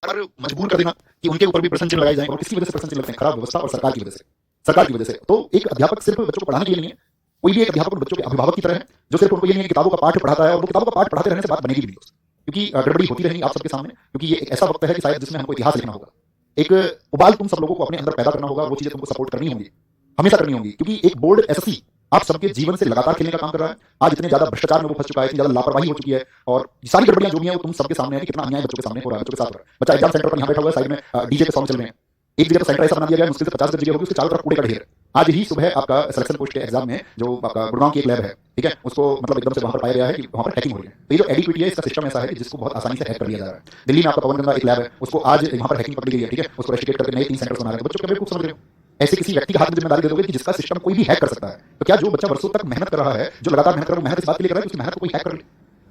लगातार मजबूर कर देना कि उनके ऊपर भी प्रश्न चिन्ह लगाए जाएं। और किसकी वजह से प्रश्न चिन्ह लगते हैं? खराब व्यवस्था और सरकार की वजह से। सरकार की वजह से। तो एक अध्यापक सिर्फ बच्चों को पढ़ाने के लिए नहीं है, कोई भी एक अध्यापक उन बच्चों के अभिभावक की तरह है, जो सिर्फ उनको ये नहीं है कि किताबों का पाठ पढ़ाता है, और वो किताबों का पाठ पढ़ाते रहने से बात बनेगी भी नहीं दोस्त। क्योंकि गड़बड़ी होती रहेगी आप सबके सामने, क्योंकि ये एक ऐसा वक्त है कि शायद जिसमें हमको इतिहास लिखना होगा। एक उबाल तुम सब लोगों को अपने अंदर पैदा करना होगा, वो चीजें तुमको सपोर्ट करनी होंगी, हमेशा करनी होंगी, क्योंकि एक बोर्ड एसएससी आप सबके जीवन से लगातार खेलने का काम कर रहा है। आज इतने ज्यादा भ्रष्टाचार में वो फंस चुका है, इतनी ज्यादा लापरवाही हो चुकी है, और सारी गड़बड़ियां जो भी हैं वो तुम सबके सामने है कि कितना अन्याय बच्चों के सामने हो रहा है, बच्चों के साथ हो रहा है। बच्चा एग्जाम सेंटर पर यहाँ बैठा हुआ है, साइड में डीजे पे सॉन्ग चल रहे हैं। एक जगह तो सेंटर ऐसा बना दिया गया है, मुश्किल से 50 जगह होगी, उसके चारों तरफ कूड़े का ढेर है। आज ही सुबह आपका सिलेक्शन पोस्ट के एग्जाम में जो आपका गुड़गांव की एक लैब है, ठीक है, उसको मतलब एकदम से वहां पर पाया गया है कि वहां पर हैकिंग हो रही है। तो ये जो एडिक्विटी है, इसका सिस्टम ऐसा है कि जिसको बहुत आसानी से हैक कर लिया जा रहा है। दिल्ली में आपका पवन गंगा एक लैब है, उसको आज वहां पर हैकिंग पकड़ी गई है, ठीक है, उसको रेस्ट्रिक्ट करके नए 3 सेंटर्स बना रहे हैं। तो बच्चों को बेवकूफ समझ रहे हो? ऐसे किसी व्यक्ति के हाथ में जिम्मेदारी दे दोगे कि जिसका सिस्टम कोई भी हैक कर सकता है। तो क्या जो बच्चा वर्षों तक मेहनत कर रहा है, जो लगातार मेहनत कर रहा है, मेहनत इस बात के लिए कर रहा है कि उसकी मेहनत को कोई हैक कर ले?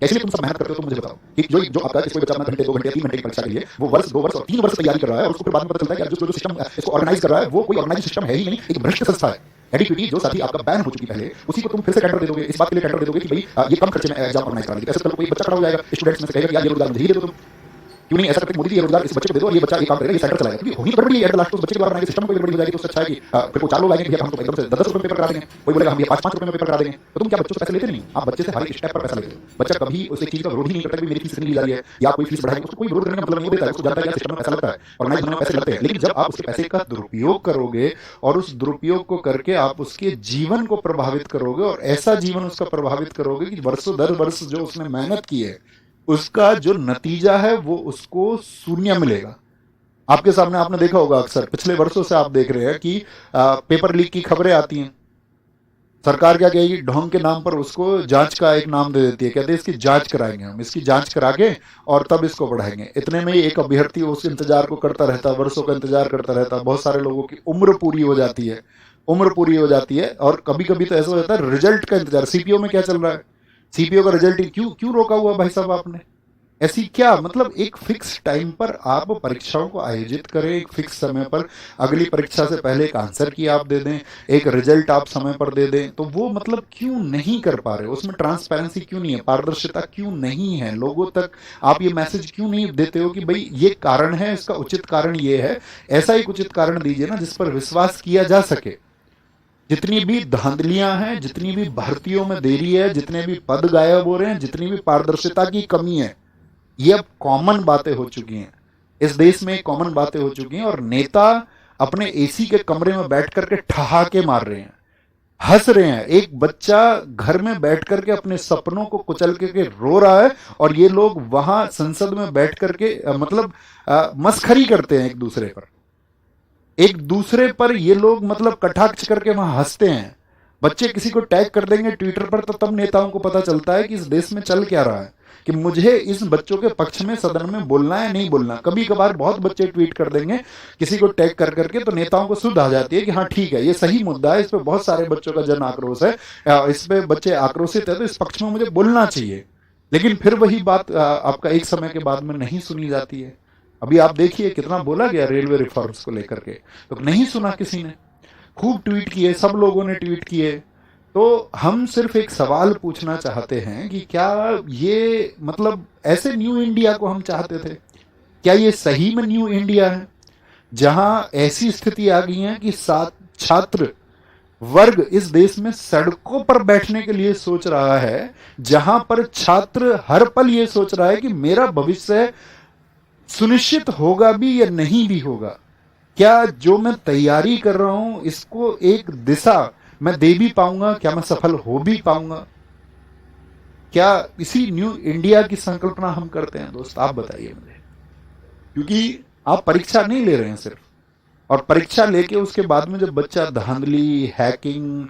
कैसे तुम सब मेहनत करते हो? तो मुझे बताओ कि जो आपका कोई बच्चा अपना घंटे 2 घंटे 3 घंटे की परीक्षा के लिए वो वर्ष 2 वर्ष और 3 वर्ष तैयारी कर रहा है, और उसको फिर बाद में पता चलता है कि जो सिस्टम इसको ऑर्गेनाइज कर रहा है वो कोई ऑर्गेनाइज सिस्टम है ही नहीं, एक भ्रष्ट संस्था है। एडिक्विटी जो साथी आपका बैन हो चुकी पहले, उसी को तुम फिर से टेंडर दे दोगे, इस बात के लिए टेंडर दे दोगे कि भाई ये कम खर्चे में एग्जाम ऑर्गेनाइज करा लीजिए। ऐसे तो कोई बच्चा खड़ा हो जाएगा स्टूडेंट्स में से, कहेगा कि यार ये रोजगार मुझे ही दे दो तुम। क्यों नहीं ऐसा करते? मोदी जी ये रोजगार इस बच्चे को दे दो और ये बच्चा ये काम करेगा, ये सेंटर चलाएगा। क्योंकि होगी गड़बड़ी है, लास्ट उस बच्चे के द्वारा बनाए सिस्टम को गड़बड़ी हो जाएगी। तो उससे अच्छा है कि फिर वो 4 लोग आएंगे कि हम तो एकदम से 10-10 रुपए में पेपर करा देंगे, कोई बोलेगा हम ये 5-5 रुपए में पेपर करा देंगे। तो तुम क्या बच्चों से पैसे लेते नहीं? आप बच्चे से हर एक स्टेप पर पैसा लेते हो। बच्चा कभी उस एक चीज का विरोध ही नहीं करता कि मेरी फीस नहीं ली जा रही है या कोई फीस बढ़ाएंगे, उसको कोई विरोध करने का मतलब नहीं देता है। उसको जानता है कि सिस्टम में पैसा लगता है, ऑर्गेनाइज होने में पैसे लगते हैं। लेकिन जब आप उसके पैसे का दुरुपयोग करोगे और उस दुरुपयोग को करके आप उसके जीवन को प्रभावित करोगे, और ऐसा जीवन उसका प्रभावित करोगे कि वर्षों दर वर्ष जो उसने मेहनत की है उसका जो नतीजा है वो उसको शून्य मिलेगा। आपके सामने आपने देखा होगा, अक्सर पिछले वर्षों से आप देख रहे हैं कि पेपर लीक की खबरें आती हैं। सरकार क्या कहेगी? ढोंग के नाम पर उसको जांच का एक नाम दे देती है, कहते हैं इसकी जांच कराएंगे, हम इसकी जांच करा के और तब इसको बढ़ाएंगे। इतने में ही एक अभ्यर्थी उस इंतजार को करता रहता, वर्षों का इंतजार करता रहता। बहुत सारे लोगों की उम्र पूरी हो जाती है, उम्र पूरी हो जाती है, और कभी कभी तो ऐसा हो जाता है रिजल्ट का इंतजार। सीपीओ में क्या चल रहा है? सीपीओ का रिजल्ट क्यों क्यों रोका हुआ भाई साहब आपने? ऐसी क्या मतलब? एक फिक्स टाइम पर आप परीक्षाओं को आयोजित करें, एक फिक्स समय पर अगली परीक्षा से पहले एक आंसर की आप दे दें, एक रिजल्ट आप समय पर दे दें। तो वो मतलब क्यों नहीं कर पा रहे? उसमें ट्रांसपेरेंसी क्यों नहीं है? पारदर्शिता क्यों नहीं है? लोगों तक आप ये मैसेज क्यों नहीं देते हो कि भाई ये कारण है, इसका उचित कारण ये है? ऐसा एक उचित कारण दीजिए ना जिस पर विश्वास किया जा सके। जितनी भी धांधलियां हैं, जितनी भी भर्तियों में देरी है, जितने भी पद गायब हो रहे हैं, जितनी भी पारदर्शिता की कमी है, ये अब कॉमन बातें हो चुकी हैं। इस देश में कॉमन बातें हो चुकी हैं, और नेता अपने एसी के कमरे में बैठ करके ठहाके मार रहे हैं, हंस रहे हैं। एक बच्चा घर में बैठ करके अपने सपनों को कुचल करके रो रहा है, और ये लोग वहां संसद में बैठ करके मतलब मस्खरी करते हैं एक दूसरे पर। एक दूसरे पर ये लोग मतलब कटाक्ष करके वहां हंसते हैं। बच्चे किसी को टैग कर देंगे ट्विटर पर, तो तब नेताओं को पता चलता है कि इस देश में चल क्या रहा है, कि मुझे इस बच्चों के पक्ष में सदन में बोलना है नहीं बोलना। कभी कभार बहुत बच्चे ट्वीट कर देंगे किसी को टैग कर करके, तो नेताओं को सुध आ जाती है कि हाँ ठीक है, ये सही मुद्दा है, इस पर बहुत सारे बच्चों का जन आक्रोश है, इस पे बच्चे आक्रोशित है, तो इस पक्ष में मुझे बोलना चाहिए। लेकिन फिर वही बात आपका एक समय के बाद में नहीं सुनी जाती है। अभी आप देखिए कितना बोला गया रेलवे रिफॉर्म्स को लेकर के, तो नहीं सुना किसी ने। खूब ट्वीट किए, सब लोगों ने ट्वीट किए। तो हम सिर्फ एक सवाल पूछना चाहते हैं कि क्या ये मतलब ऐसे न्यू इंडिया को हम चाहते थे? क्या ये सही में न्यू इंडिया है, जहां ऐसी स्थिति आ गई है कि छात्र वर्ग इस देश में सड़कों पर बैठने के लिए सोच रहा है, जहां पर छात्र हर पल ये सोच रहा है कि मेरा भविष्य सुनिश्चित होगा भी या नहीं भी होगा? क्या जो मैं तैयारी कर रहा हूं इसको एक दिशा मैं दे भी पाऊंगा? क्या मैं सफल हो भी पाऊंगा? क्या इसी न्यू इंडिया की संकल्पना हम करते हैं दोस्त? आप बताइए मुझे। क्योंकि आप परीक्षा नहीं ले रहे हैं सिर्फ, और परीक्षा लेके उसके बाद में जब बच्चा धांधली, हैकिंग,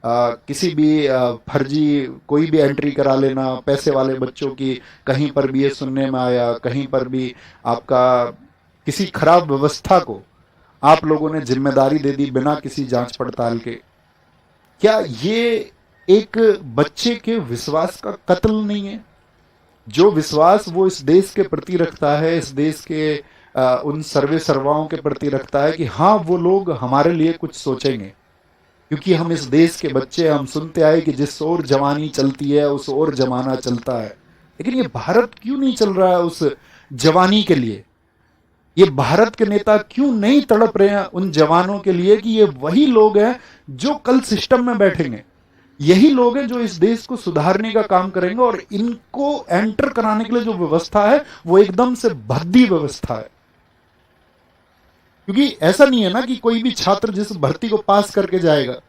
किसी भी फर्जी कोई भी एंट्री करा लेना, पैसे वाले बच्चों की, कहीं पर भी ये सुनने में आया, कहीं पर भी आपका किसी खराब व्यवस्था को आप लोगों ने जिम्मेदारी दे दी बिना किसी जांच पड़ताल के। क्या ये एक बच्चे के विश्वास का कत्ल नहीं है? जो विश्वास वो इस देश के प्रति रखता है, इस देश के उन सर्वे सर्वाओं के प्रति रखता है कि हाँ वो लोग हमारे लिए कुछ सोचेंगे, क्योंकि हम इस देश के बच्चे, हम सुनते आए कि जिस ओर जवानी चलती है उस ओर जमाना चलता है। लेकिन ये भारत क्यों नहीं चल रहा है उस जवानी के लिए? ये भारत के नेता क्यों नहीं तड़प रहे हैं उन जवानों के लिए कि ये वही लोग हैं जो कल सिस्टम में बैठेंगे, यही लोग हैं जो इस देश को सुधारने का काम करेंगे, और इनको एंटर कराने के लिए जो व्यवस्था है वो एकदम से भद्दी व्यवस्था है। क्योंकि ऐसा नहीं है ना कि कोई भी छात्र जिस भर्ती को पास करके जाएगा,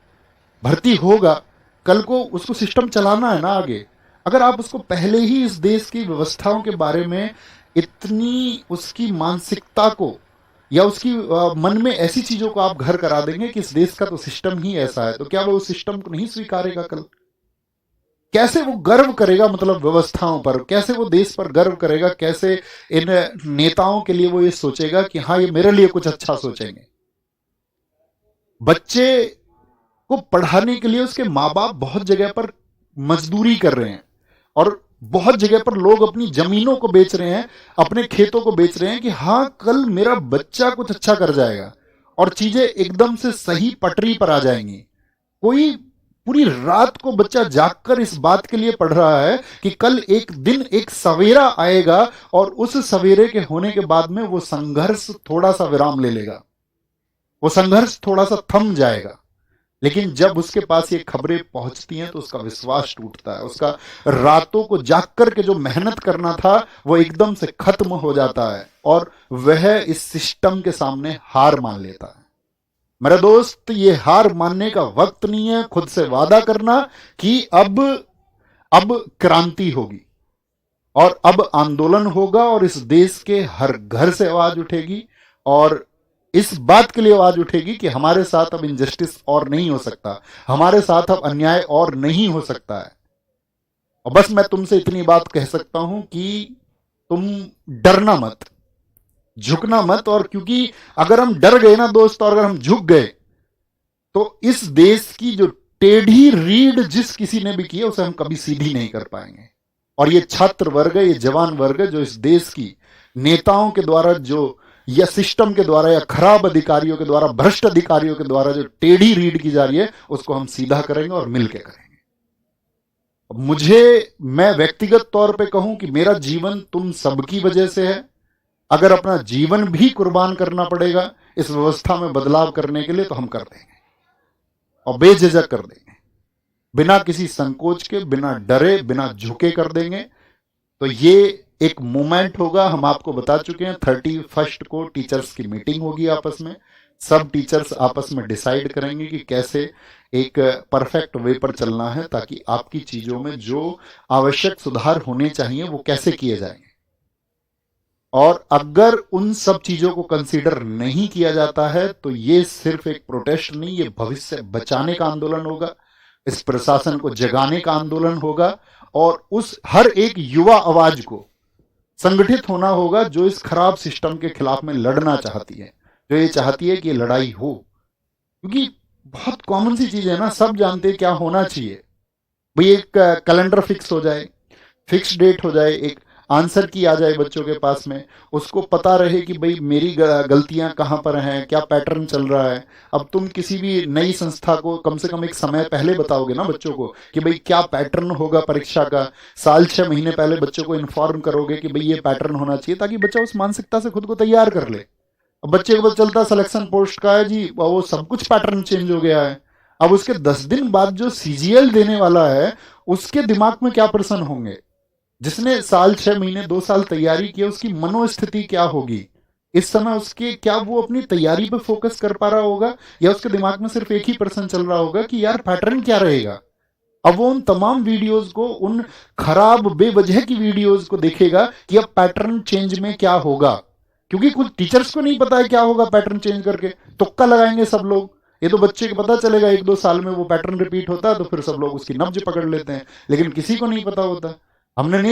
भर्ती होगा, कल को उसको सिस्टम चलाना है ना आगे। अगर आप उसको पहले ही इस देश की व्यवस्थाओं के बारे में इतनी उसकी मानसिकता को या उसकी मन में ऐसी चीजों को आप घर करा देंगे कि इस देश का तो सिस्टम ही ऐसा है, तो क्या वो उस सिस्टम को नहीं स्वीकारेगा कल? कैसे वो गर्व करेगा, मतलब व्यवस्थाओं पर कैसे वो देश पर गर्व करेगा, कैसे इन नेताओं के लिए वो ये सोचेगा कि हाँ ये मेरे लिए कुछ अच्छा सोचेंगे। बच्चे को पढ़ाने के लिए उसके माँ बाप बहुत जगह पर मजदूरी कर रहे हैं, और बहुत जगह पर लोग अपनी जमीनों को बेच रहे हैं, अपने खेतों को बेच रहे हैं कि हाँ कल मेरा बच्चा कुछ अच्छा कर जाएगा और चीजें एकदम से सही पटरी पर आ जाएंगी। कोई पूरी रात को बच्चा जागकर इस बात के लिए पढ़ रहा है कि कल एक दिन एक सवेरा आएगा और उस सवेरे के होने के बाद में वो संघर्ष थोड़ा सा विराम ले लेगा, वो संघर्ष थोड़ा सा थम जाएगा। लेकिन जब उसके पास ये खबरें पहुंचती हैं तो उसका विश्वास टूटता है, उसका रातों को जाग करके जो मेहनत करना था वो एकदम से खत्म हो जाता है और वह इस सिस्टम के सामने हार मान लेता है। मेरा दोस्त, ये हार मानने का वक्त नहीं है। खुद से वादा करना कि अब क्रांति होगी और अब आंदोलन होगा और इस देश के हर घर से आवाज उठेगी और इस बात के लिए आवाज उठेगी कि हमारे साथ अब इनजस्टिस और नहीं हो सकता, हमारे साथ अब अन्याय और नहीं हो सकता है। और बस मैं तुमसे इतनी बात कह सकता हूं कि तुम डरना मत, झुकना मत। और क्योंकि अगर हम डर गए ना दोस्त, और अगर हम झुक गए तो इस देश की जो टेढ़ी रीढ़ जिस किसी ने भी की है उसे हम कभी सीधी नहीं कर पाएंगे। और ये छात्र वर्ग, ये जवान वर्ग जो इस देश की नेताओं के द्वारा जो या सिस्टम के द्वारा या खराब अधिकारियों के द्वारा, भ्रष्ट अधिकारियों के द्वारा जो टेढ़ी रीढ़ की जा रही है उसको हम सीधा करेंगे और मिलकर करेंगे। मैं व्यक्तिगत तौर पे कहूं कि मेरा जीवन तुम सबकी वजह से है। अगर अपना जीवन भी कुर्बान करना पड़ेगा इस व्यवस्था में बदलाव करने के लिए तो हम कर देंगे और बेझिझक कर देंगे, बिना किसी संकोच के, बिना डरे, बिना झुके कर देंगे। तो ये एक मूवमेंट होगा। हम आपको बता चुके हैं 31 को टीचर्स की मीटिंग होगी आपस में। सब टीचर्स आपस में डिसाइड करेंगे कि कैसे एक परफेक्ट वे पर चलना है ताकि आपकी चीजों में जो आवश्यक सुधार होने चाहिए वो कैसे किए जाएंगे। और अगर उन सब चीजों को कंसीडर नहीं किया जाता है तो ये सिर्फ एक प्रोटेस्ट नहीं, ये भविष्य बचाने का आंदोलन होगा, इस प्रशासन को जगाने का आंदोलन होगा और उस हर एक युवा आवाज को संगठित होना होगा जो इस खराब सिस्टम के खिलाफ में लड़ना चाहती है, जो ये चाहती है कि ये लड़ाई हो। क्योंकि बहुत कॉमन सी चीज है ना, सब जानते हैं क्या होना चाहिए। भाई एक कैलेंडर फिक्स हो जाए, फिक्स डेट हो जाए, एक आंसर की आ जाए बच्चों के पास में, उसको पता रहे कि भाई मेरी गलतियां कहां पर हैं, क्या पैटर्न चल रहा है। अब तुम किसी भी नई संस्था को कम से कम एक समय पहले बताओगे ना बच्चों को कि भाई क्या पैटर्न होगा परीक्षा का, साल 6 महीने पहले बच्चों को इन्फॉर्म करोगे कि भाई ये पैटर्न होना चाहिए, ताकि बच्चा उस मानसिकता से खुद को तैयार कर ले। अब बच्चे को पता चलता सिलेक्शन पोस्ट का है जी, वो सब कुछ पैटर्न चेंज हो गया है। अब उसके 10 दिन बाद जो सीजीएल देने वाला है उसके दिमाग में क्या प्रश्न होंगे, जिसने साल 6 महीने 2 साल तैयारी की, उसकी मनोस्थिति क्या होगी इस समय, उसके क्या वो अपनी तैयारी पे फोकस कर पा रहा होगा या उसके दिमाग में सिर्फ एक ही प्रश्न चल रहा होगा कि यार पैटर्न क्या रहेगा। अब वो उन तमाम वीडियोस को, उन खराब बेवजह की वीडियोस को देखेगा कि अब पैटर्न चेंज में क्या होगा, क्योंकि कुछ टीचर्स को नहीं पता है क्या होगा पैटर्न चेंज करके, तुक्का लगाएंगे सब लोग। ये तो बच्चे को पता चलेगा 1-2 साल में वो पैटर्न रिपीट होता है तो फिर सब लोग उसकी नब्ज पकड़ लेते हैं, लेकिन किसी को नहीं पता होता। हमने नहीं